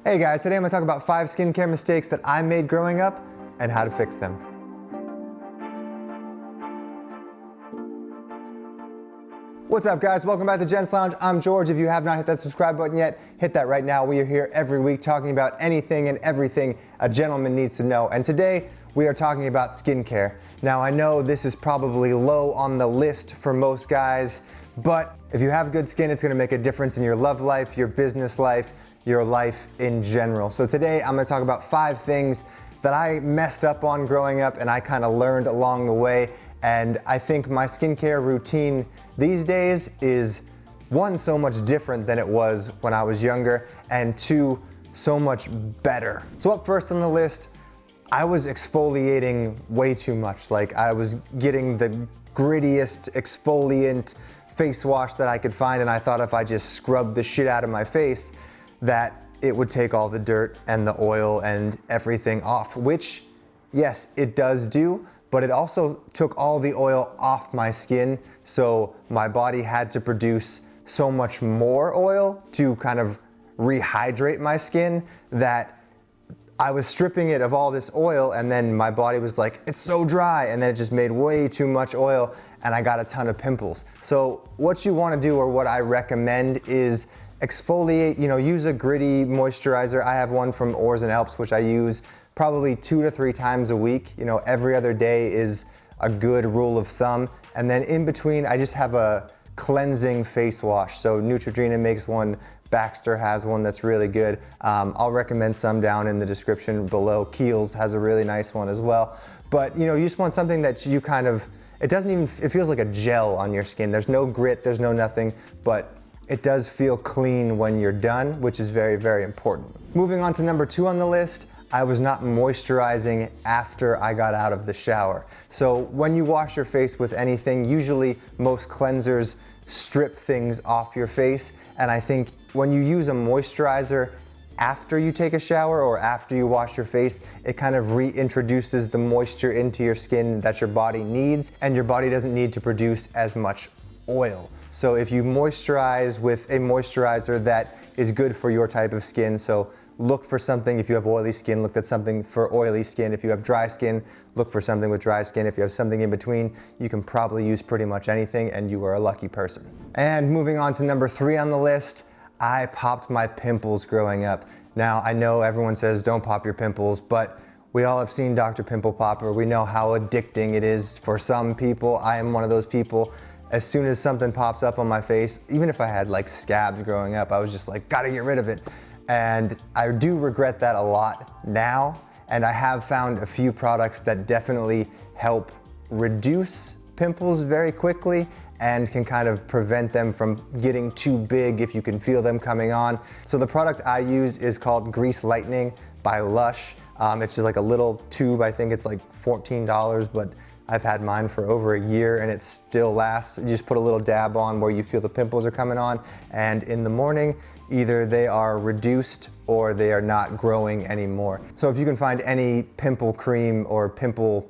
Hey guys, today I'm gonna talk about 5 skincare mistakes that I made growing up and how to fix them. What's up guys, welcome back to Gent Lounge. I'm George. If you have not hit that subscribe button yet, hit that right now. We are here every week talking about anything and everything a gentleman needs to know. And today we are talking about skincare. Now I know this is probably low on the list for most guys, but if you have good skin, it's gonna make a difference in your love life, your business life, your life in general. So today I'm gonna talk about 5 things that I messed up on growing up and I kind of learned along the way. And I think my skincare routine these days is 1, so much different than it was when I was younger, and 2, so much better. So up first on the list, I was exfoliating way too much. Like I was getting the grittiest exfoliant face wash that I could find, and I thought if I just scrubbed the shit out of my face that it would take all the dirt and the oil and everything off, which yes, it does do, but it also took all the oil off my skin, so my body had to produce so much more oil to kind of rehydrate my skin that I was stripping it of all this oil, and then my body was like, it's so dry, and then it just made way too much oil and I got a ton of pimples. So what you wanna do, or what I recommend, is exfoliate, use a gritty moisturizer. I have one from Oars and Alps, which I use probably 2 to 3 times a week. Every other day is a good rule of thumb. And then in between, I just have a cleansing face wash. So Neutrogena makes one, Baxter has one that's really good. I'll recommend some down in the description below. Kiehl's has a really nice one as well. But you just want something that you kind of, it feels like a gel on your skin. There's no grit, there's no nothing, but it does feel clean when you're done, which is very, very important. Moving on to number 2 on the list, I was not moisturizing after I got out of the shower. So when you wash your face with anything, usually most cleansers strip things off your face. And I think when you use a moisturizer after you take a shower or after you wash your face, it kind of reintroduces the moisture into your skin that your body needs, and your body doesn't need to produce as much oil. So if you moisturize with a moisturizer that is good for your type of skin, so look for something, if you have oily skin, look at something for oily skin. If you have dry skin, look for something with dry skin. If you have something in between, you can probably use pretty much anything, and you are a lucky person. And moving on to number 3 on the list, I popped my pimples growing up. Now I know everyone says don't pop your pimples, but we all have seen Dr. Pimple Popper. We know how addicting it is for some people. I am one of those people. As soon as something pops up on my face, even if I had like scabs growing up, I was just like, gotta get rid of it. And I do regret that a lot now. And I have found a few products that definitely help reduce pimples very quickly and can kind of prevent them from getting too big if you can feel them coming on. So the product I use is called Grease Lightning by Lush. It's just like a little tube. I think it's like $14, but I've had mine for over a year and it still lasts. You just put a little dab on where you feel the pimples are coming on, and in the morning, either they are reduced or they are not growing anymore. So if you can find any pimple cream or pimple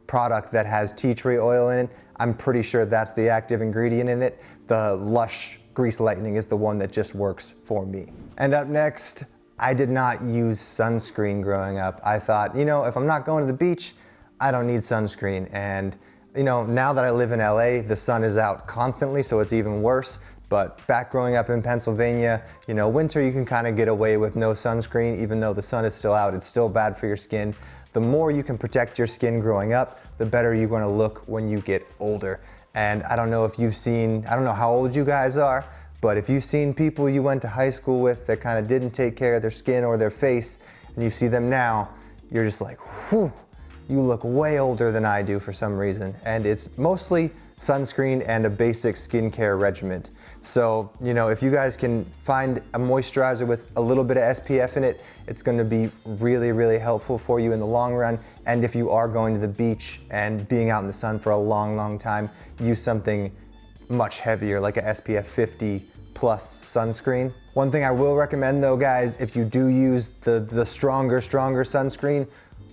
product that has tea tree oil in it, I'm pretty sure that's the active ingredient in it. The Lush Grease Lightning is the one that just works for me. And up next, I did not use sunscreen growing up. I thought, if I'm not going to the beach, I don't need sunscreen. And now that I live in LA, the sun is out constantly, so it's even worse. But back growing up in Pennsylvania, winter you can kind of get away with no sunscreen. Even though the sun is still out, it's still bad for your skin. The more you can protect your skin growing up, the better you're gonna look when you get older. And I don't know how old you guys are, but if you've seen people you went to high school with that kind of didn't take care of their skin or their face, and you see them now, you're just like, whew, you look way older than I do for some reason. And it's mostly sunscreen and a basic skincare regimen. So, if you guys can find a moisturizer with a little bit of SPF in it, it's gonna be really, really helpful for you in the long run. And if you are going to the beach and being out in the sun for a long, long time, use something much heavier, like a SPF 50 plus sunscreen. One thing I will recommend though, guys, if you do use the stronger sunscreen,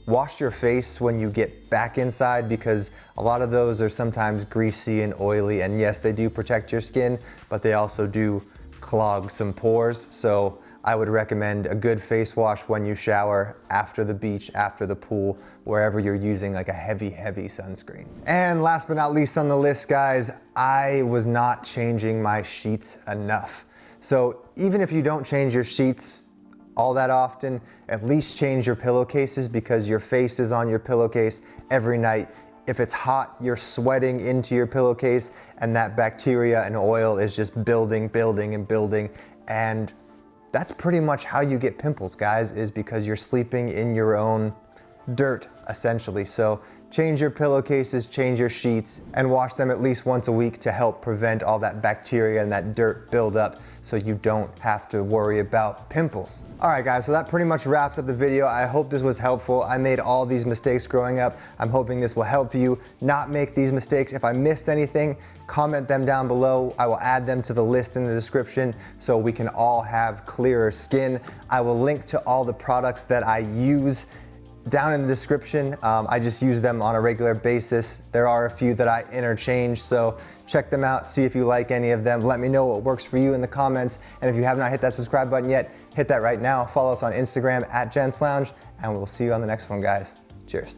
wash your face when you get back inside, because a lot of those are sometimes greasy and oily, and yes, they do protect your skin, but they also do clog some pores. So I would recommend a good face wash when you shower, after the beach, after the pool, wherever you're using like a heavy sunscreen. And last but not least on the list, guys, I was not changing my sheets enough. So even if you don't change your sheets all that often, at least change your pillowcases, because your face is on your pillowcase every night. If it's hot, you're sweating into your pillowcase, and that bacteria and oil is just building, and that's pretty much how you get pimples, guys, is because you're sleeping in your own dirt, essentially. So change your pillowcases, change your sheets, and wash them at least once a week to help prevent all that bacteria and that dirt buildup, so you don't have to worry about pimples. All right, guys, so that pretty much wraps up the video. I hope this was helpful. I made all these mistakes growing up. I'm hoping this will help you not make these mistakes. If I missed anything, comment them down below. I will add them to the list in the description so we can all have clearer skin. I will link to all the products that I use down in the description. I just use them on a regular basis. There are a few that I interchange, so check them out, see if you like any of them. Let me know what works for you in the comments. And if you have not hit that subscribe button yet, hit that right now. Follow us on Instagram at gentslounge, and we'll see you on the next one, guys. Cheers.